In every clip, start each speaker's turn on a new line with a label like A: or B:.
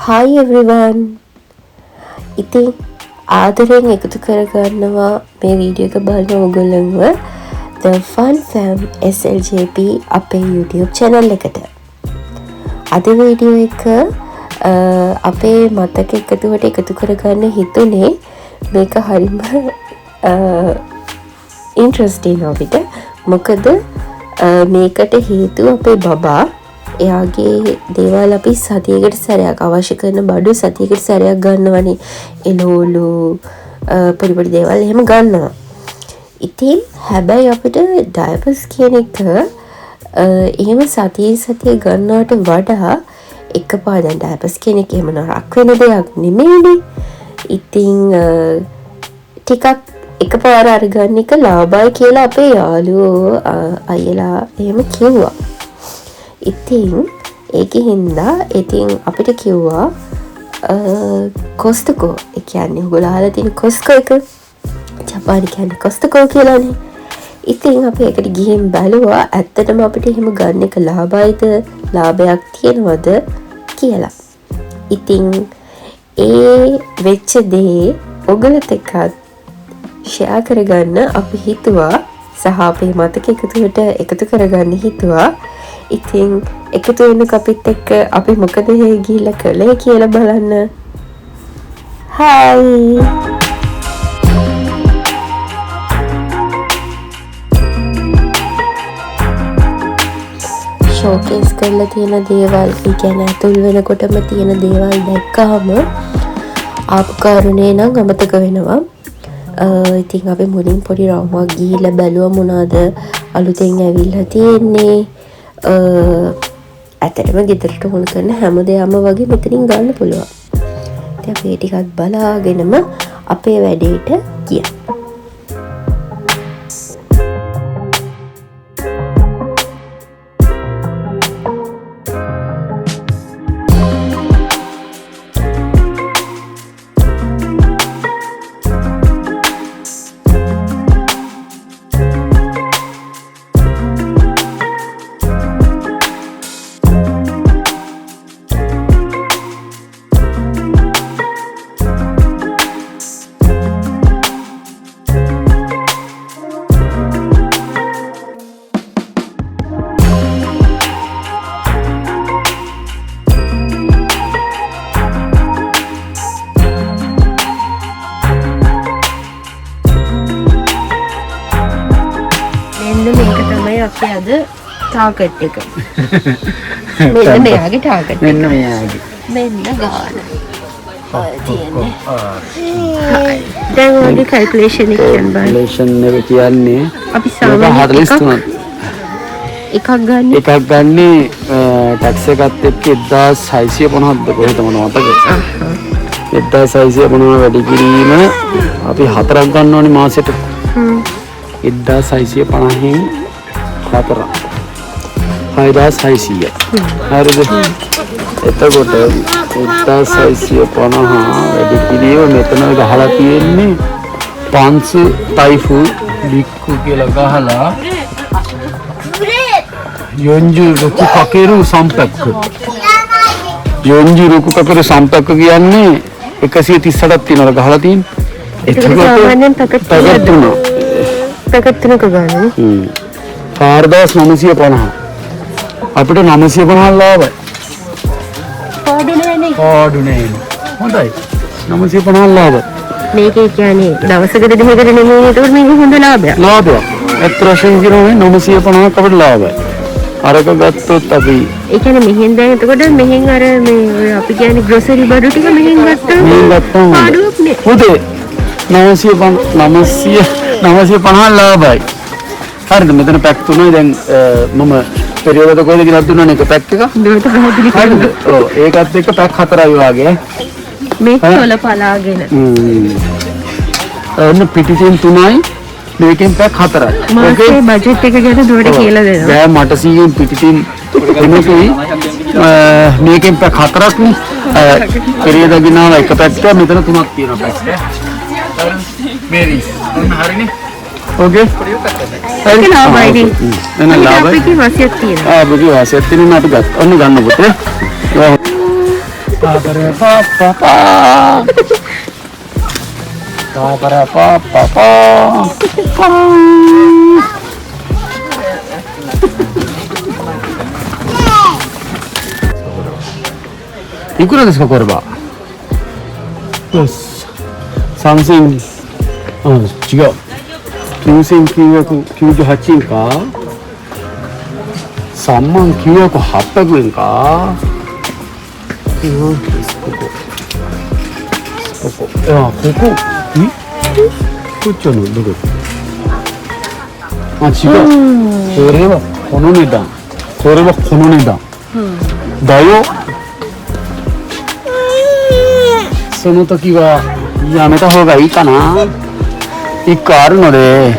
A: Hi everyone. ඉතින් ආදරෙන් එකතු කරගන්නවා මේ වීඩියෝ එක බලන ඔයගොල්ලන්ව The Fun Fam SLJP අපේ YouTube channel එකට. අද වීඩියෝ එක අපේ මතක එකතුවට එකතු කරගන්න හිතුනේ මේක හරිම ඉන්ට්‍රස්ටිං අපිට. මොකද මේකට හේතුව අපේ බබා එයාගේ දේවල් අපි සතියකට සැරයක් අවශ්‍ය කරන බඩු සතියකට සැරයක් ගන්නවනේ. එළවලු පොඩි පොඩි දේවල් එහෙම ගන්නවා. ඉතින් හැබැයි අපිට ඩයපර්ස් කියන එක එහෙම සතිය ගන්නවට වඩා එකපාර දැන් ඩයපර්ස් කියන එක එහෙම නරක වෙන දෙයක් නෙමෙයිනේ. ඉතින් ටිකක් එකපාර අරගන්න එක ලාභයි කියලා අපේ යාළුවෝ අයියලා එහෙම කිව්වා. ඉතින් ඒකෙ හින්දා ඉතින් අපිට කිව්වා කොස්ටකෝ ඒ කියන්නේ ඔයගොල්ලෝ අහලා තියෙන කොස්කෝ එක ජපානි කියන්නේ කොස්ටකෝ කියලානේ. ඉතින් අපි ඒකට ගිහින් බලුවා ඇත්තටම අපිට එහෙම ගන්න එක ලාභයිද ලාභයක් තියනවද කියලා. ඉතින් ඒ වෙච්ච දේ ඔයගොල්ලොත් එක්ක ෂෙයා කරගන්න අපි හිතුවා සහ අපේ මතක එකතු කරගන්න හිතුවා. ඉතින් එකතු වෙන අපිත් එක්ක අපි මොකද ගිහිල්ලා කළේ කියලා බලන්න. හයි ෂෝකේස් කරලා තියෙන දේවල්, ඒ කියන්නේ ඇතුල් වෙනකොටම තියෙන දේවල් දැක්කම ආපු කාරණේ නම් අමතක වෙනවා. ඉතින් අපි මුලින් පොඩි රවුමක් ගිහිල්ලා බැලුවා මොනවාද අලුතෙන් ඇවිල්ලා තියෙන්නේ. ඇත්තටම ගෙදරට ඕන කරන හැම දෙයක්ම වගේ මෙතනින් ගන්න පුළුවන්. ඉතින් අපි ඒ ටිකත් බලාගෙනම අපේ වැඩේට ගියා. මේක තමයි අපේ අද ටාගට් එක. මෙන්න මෙයාගේ ටාගට්. මෙන්න මෙයාගේ. මෙන්න ගාන. තියෙන්නේ. දැන් ඔයගේ කැල්කියුලේෂන් එක කියන්න බෑ. කැල්කියුලේෂන් එක කියන්නේ අපි සාමාන්‍යයෙන් 43 එකක් ගන්නේ ටැක්ස් එකත් එක්ක 1650ක්ද කොහෙද මම මතකයි. 1650 වැඩි කිරීම අපි 4ක් ගන්න ඕනේ මාසෙට. 1650න් 4 6600. හරිද? එතකොට 1650 වැඩි කිරීම මෙතන ගහලා තියෙන්නේ 500 තයිෆු ලික්කු කියලා ගහලා යොන්ජු රුකු කකේරු සම්පක්ක. යොන්ජු රුකු කකේරු සම්පක්ක කියන්නේ 138ක් තියනවා ගහලා තියෙන්නේ. එතකොට සාමාන්‍යයෙන් පැකට් තුන. පැකට් තුනක ගන්න. 4950. අපිට 950 ලාභයි. පාඩුනේ. හොඳයි. 950 ලාභයි. මේකේ කියන්නේ දවසකට දෙකකට නෙමෙයි ඒක මේක හොඳ ලාභයක්. ලාභයක්. එක්තරෂන් කිරෝනේ 950ක් අපිට ලාභයි. අරක ගත්තොත් අපි ඒ කියන්නේ මෙහෙන් දැන් එතකොට මෙහෙන් අර මේ අපි කියන්නේ ග්‍රොසරි බඩු ටික මෙහෙන් ගත්තා. පාඩුවක් නේ. හොඳේ. 950 ලාභයි. හරිද? මෙතන පැක් තුනයි දැන් මම පෙරියෝඩ කොහෙද කියලා දුන්නානේ එක පැක් එක. හරිද? ඔව් ඒකත් එක්ක පැක් 4යි වාගේ. මේක 12 පලාගෙන. ඔන්න පිටින් 3යි මේකෙන් පැක් 4යි. මාසේ බජට් එක ගැන දුවට කියලා දෙනවා. දැන් මට 100න් පිටින් එනකෙයි මේකෙන් පැක් 4ක් නේ. පෙරියෝඩ ගිනාව එක පැක්ක මෙතන 3ක් තියෙනවා පැක්. මේරිස්. ඔන්න හරිනේ. ओके ඒක ලාභයි නේ එන ලාභයි අපේ වාසියක් තියෙනවා අපේ වාසියක් තියෙනවා අපි ගන්න පුතේ
B: いくらですかこれは。よし。3900あ、違う。9998円か。39,800円か。ここ。いや、ここ。こっちはのどこ。あ、違う。これはこの値段。これはこの値段。だよ。その時はやめた方がいいかな。1個あるので、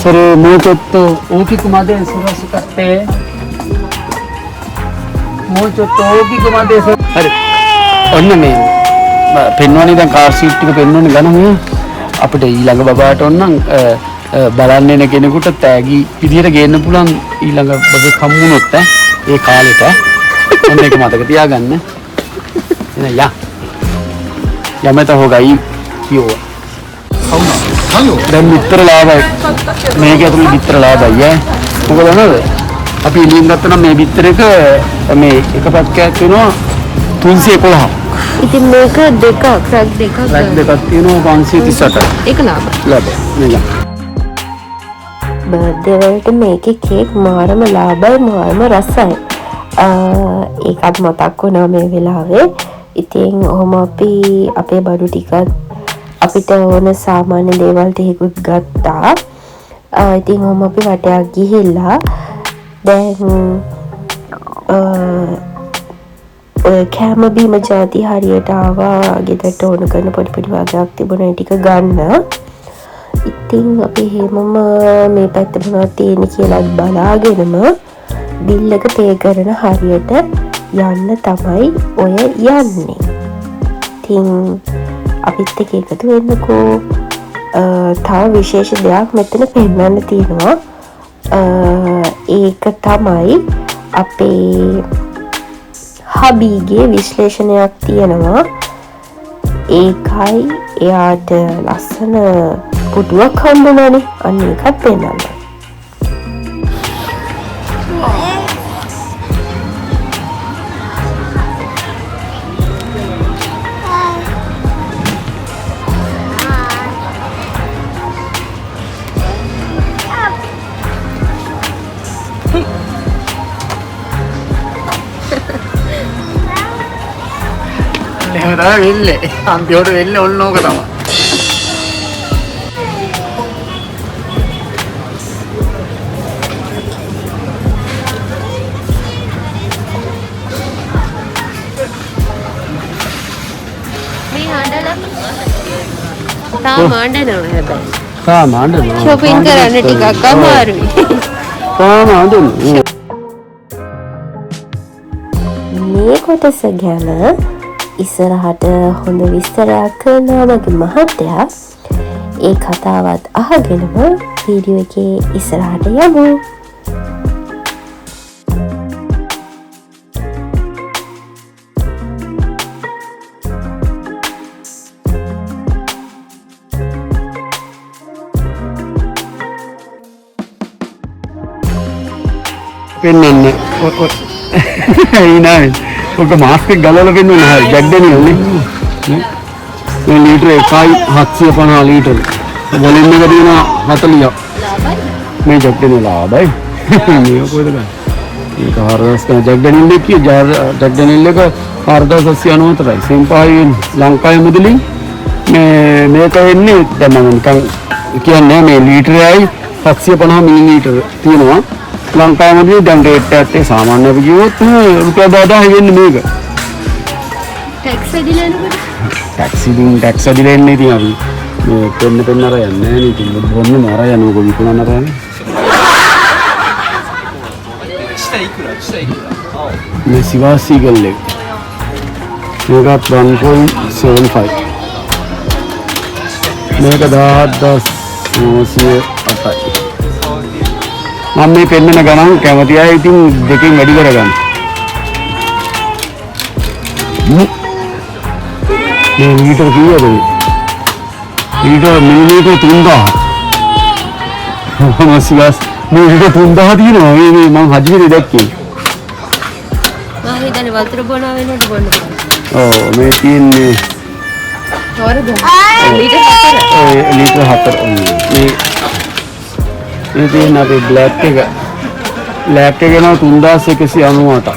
B: それをもうちょっと大きくまでそらしかって、もうちょっと大きくまでそあれඔන්න මේ පෙන්වන්නේ දැන් කාර් සීට් එක පෙන්වන්නේ ගනමු. අපිට ඊළඟ බබාට ඕනනම් බලන්න එන කෙනෙකුට තෑගි විදියට ගේන්න පුළුවන් ඊළඟ බබෙක් හම්බ වුණොත් ඒ කාලෙට ඔන්න ඒක මතක තියාගන්න. එන යා යමෙත හොගයි කියෝ. දැන් විතර ලාභයි. මේක ඇතුලේ විතර ලාභයි ඈ. මොකද නේද? අපි එළියෙන් ගත්තා නම් මේ විතර එක මේ එක පැත්තක් වෙනවා 311.
A: ඉතින් මේක දෙකක් රැක් දෙකක්
B: තියෙනවා 538.
A: ඒක ලාභ.
B: නේද?
A: බර්ත්ඩේ වලට මේකේ කේක් මාරම ලාභයි මාරම රසයි. ඒකත් මතක් වුණා මේ වෙලාවේ. ඉතින් ඔහොම අපි අපේ බඩු ටිකත් අපිට ඕන සාමාන්‍ය දේවල් ටිකකුත් ගත්තා. ඉතින් ඔහොම අපි වටයක් ගිහිල්ලා දැන් ඔය කෑම බීම ජාති හරියට ආවා. ගෙදරට ඕන කරන පොඩි පොඩි වගයක් තිබුණා ටික ගන්න. ඉතින් අපි හැමෝම මේ පැත්ත මොනවද තියෙන්නේ කියලා බලාගෙනම බිල් එක පේ කරන හරියට යන්න තමයි ඔය යන්නේ. ඉතින් අපිත් එක්ක එකතු වෙන්නකෝ. තව විශේෂ දෙයක් මෙතන පෙන්වන්න තියෙනවා. ඒක තමයි අපේ හබීගේ විශ්ලේෂණයක් තියෙනවා. ඒකයි එයාට ලස්සන පුටුවක් හම්බුණානේ. අන්න ඒකත් පෙන්වන්න.
B: වෙල්ලේ අන්තිමට වෙල්ලේ ඔන්න ඕක තමයි.
A: මේ හඬලා තාම හඬනවා හැබැයි.
B: තාම හඬනවා.
A: shopping කරන්න ටිකක් අමාරුයි.
B: තාම හඬනවා.
A: මේ කොටස ගැන ඉස්සරහට හොඳ විස්තරයක් කරනවා මගේ මහත්තයා. ඒ කතාවත් අහගෙනම වීඩියෝ එකේ ඉස්සරහට යමු.
B: පෙන්වන්නේ ඊනායි ඔක මාස්ක් එක ගලවලා පෙන්වන්න හරි ජැක්ඩනියල්නේ මේ ලීටර 1.750 ලීටර වොලියම් එක තියෙනවා 40ක් මේ ජැක්ඩනියල් ආවයි මේ කොහෙද ගන්නේ මේක හරස් කරන ජැක්ඩනියල් එක කිය ජැක්ඩනියල් එක 4794යි සෙම්පායි ලංකාවේ මුදලින් මේක එන්නේ දැන් මම නිකන් කියන්නේ මේ ලීටරයයි 750 මිලිලීටර තියෙනවා ලංකාවේ දැන් රේට් එකත් සාමාන්‍ය විදිහට රුපියල් 10000 වෙන්නේ මේක.
A: ටැක්ස් ඇදිලා නේද?
B: ටැක්ස් ඇදිලා ඉන්නේ ඉතින් අපි මේ පෙන්න අර යන්නේ නැහැ නේ ඉතින් බොන්න අර යනකො විකුණන්න අර යන්නේ. මේ සිවාසි ගල්ලේ. මේක 1.75. මේක 10908යි. මම මේ පෙන්නන ගණන් කැමති අය ඉතින් දෙකෙන් වැඩි කරගන්න. මේ ලීටර් කීයද? Litre millilitre 3000. මොනසිගස් මේ ලීටර් 3000 තියෙනවා. මේ මම හදිසියේ දැක්කේ.
A: මම හිතන්නේ වතුර බොනවා වෙනකොට බොන්න.
B: ඔව් මේ තියෙන්නේ
A: තවරද? ලීටර් 4.
B: ලීටර් 4. මේ තියෙන අපේ බ්ලැක් එක. බ්ලැක් එක න 3198ක්.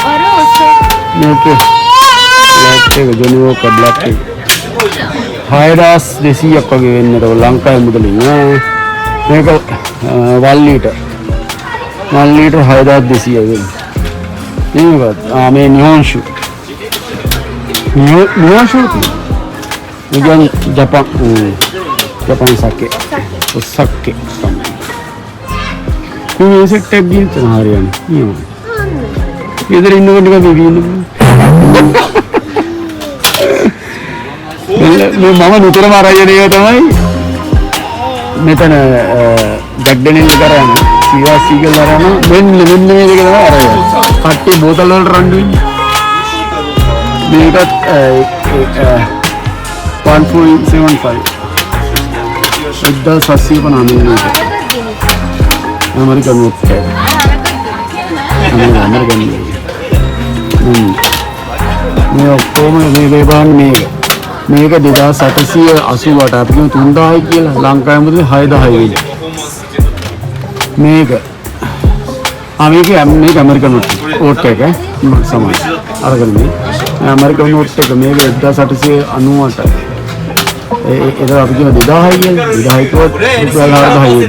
A: අර ඔස්සේ
B: මේක බ්ලැක් එක ජොනිවෝක බ්ලැක් එක 6200ක් වගේ වෙන්නේ. ඒක ලංකාවේ මුදලින් ඈ. මේක 1 ලීටර් 6200 වෙන්නේ. මේක මේ නිහොන්ෂු ඉතින් ජපාන් සක්කේ සක්කේ මේ සෙට් එකක් ගිහින් තන හරියන්නේ නියම ඉතින් ඉන්නකොට නිකන් මේ මම නිතරම අරගෙන ඒක තමයි මෙතන ජැක්ඩනිල් කරාම සීවා සීගල් කරාම මෙන්න මේක තමයි අරගෙන කට්ටි බෝතල් වලට රණ්ඩු වෙන්නේ මේකත් 1.75 1750 American wood type. American මේ ඔක්කොම මේ බලන්න මේක 2780ට අපි කියමු 3000යි කියලා ලංකාවේ මුදල් 6000යි වෙන්නේ. මේක මේක ඇමරිකන් වෝට් එක සමාන අරගෙන මේ ඇමරිකන් වෝට් එක මේක 1898යි. ඒක අපි කියමු 2000යි කියලා 2000යි කිව්වොත් 6000යි.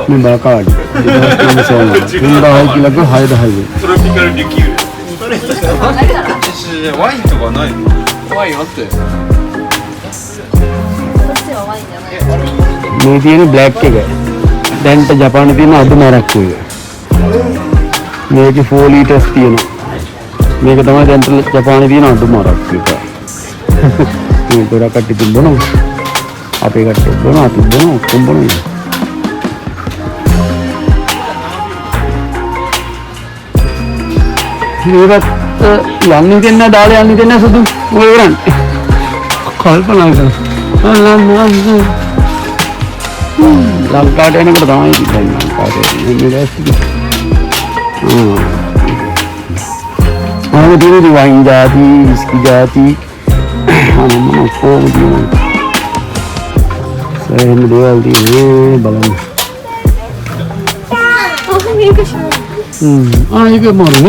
B: මේ බාකාඩ් 3000යි කියලා කිව්ව 6000යි.
C: トロピカルリキュールワインとかないの？ワインあったよ。
B: මේ තියෙන බ්ලැක් එක දැන්ට ජපානයේ තියෙන අඩුම අරක්කු එක. මේකේ 4 ලීටර්ස් තියෙනවා. මේක තමයි දැන්ට ජපානයේ තියෙන අඩුම අරක්කු එක. මේ ගොඩක් කට්ටිය තිබුණා. අපේ කට්ටිය බොනවා ඔක්කොම බොනවා. මේවත් යන්නේ දෙන්න දාලා යන්නේ දෙන්න සුදු මොකද කරන්නේ කල්පනා කරනවා ලංකාවට එනකොට තමයි ඉතින් ලංකාවට එන්නේ දැස්ති තියෙන වයින් ජාති විස්කි ජාති මොන කොහොමද සෑහෙන දේවල් තියෙන්නේ බලන්න ඒක මොනවද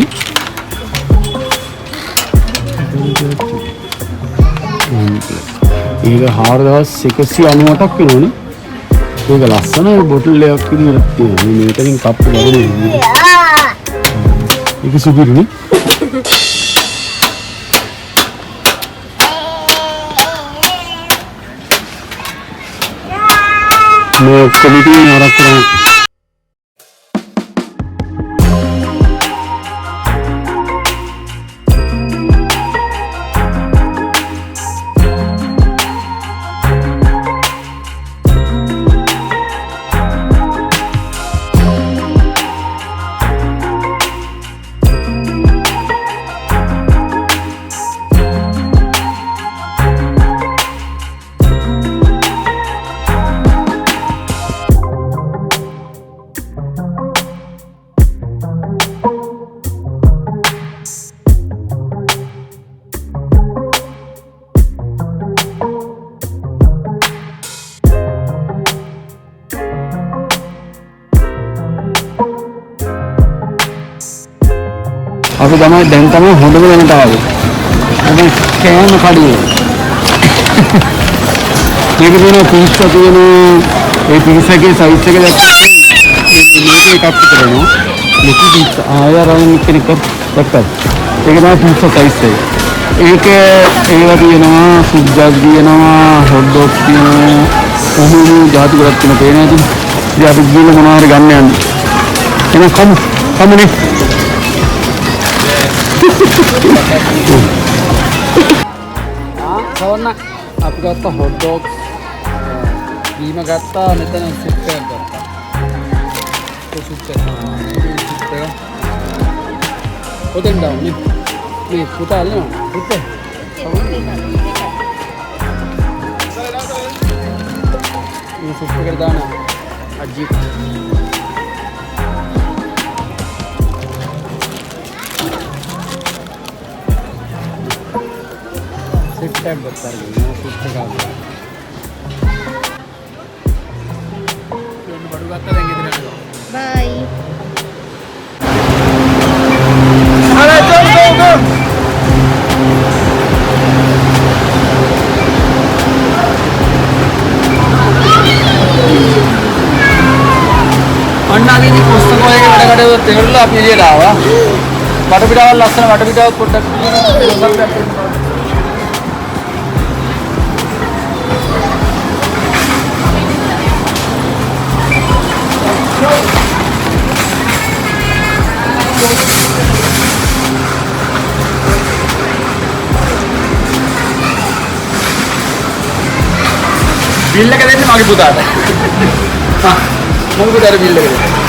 B: ඒක 4198ක් වෙනවනේ. ඒක ලස්සන බොටල් එකක් විදිහට තියෙනවා. මේකෙන් කප් එක ගන්න. ඒක සුදුරුනේ. මේ කොමිටි නරක කරන අපි තමයි දැන් තමයි හොඳම දැනට ආවේ. අපි කෑම කඩේ. මේක තියෙන පීස්සා තියෙන ඒ පීස්සාගේ සයිස් එක දැක්කම මේක එකක් විතරනවා. ලොකු පීස්සා ආයරන් කෙනෙක් දැක්කද? ඒක තමයි පීස්සා සයිස් එක. ඒක ඒවා තියෙනවා සුද්දක් තියෙනවා හොට් ඩොග් තියෙනවා කොහොම જાති ගොඩක් තියෙන පේනවා ඉතින්. ඉතින් අපි ගිහින් මොනවා හරි ගන්න යන්නේ. එහෙනම් කමුනේ
D: සවන්න අපි ගත්ත හොට් ඩොග්ස් බීම ගත්තා මෙතන සුප් එකක් ගත්තා ඒ සුප් එක ඔතෙන් ඩවුනේ මේ පුතා අල්ලනවා පුතේ මේ සුප් එකට දාන අජි සෙට් එකක් ගත්තා මේ සුප් එක ගන්න බඩු ගත්තා දැන් ගෙදර යනවා
A: බයි.
D: අන්නාගේ පුස්තක වලේ වැඩ කටයුතු තේරුලා අපි එළියට ආවා. වටපිටාවල් ලස්සන වටපිටාවක් පොඩ්ඩක් බිල් එක දෙන්න මගේ පුතාට. හා මොකද අර බිල් එක දෙන්න.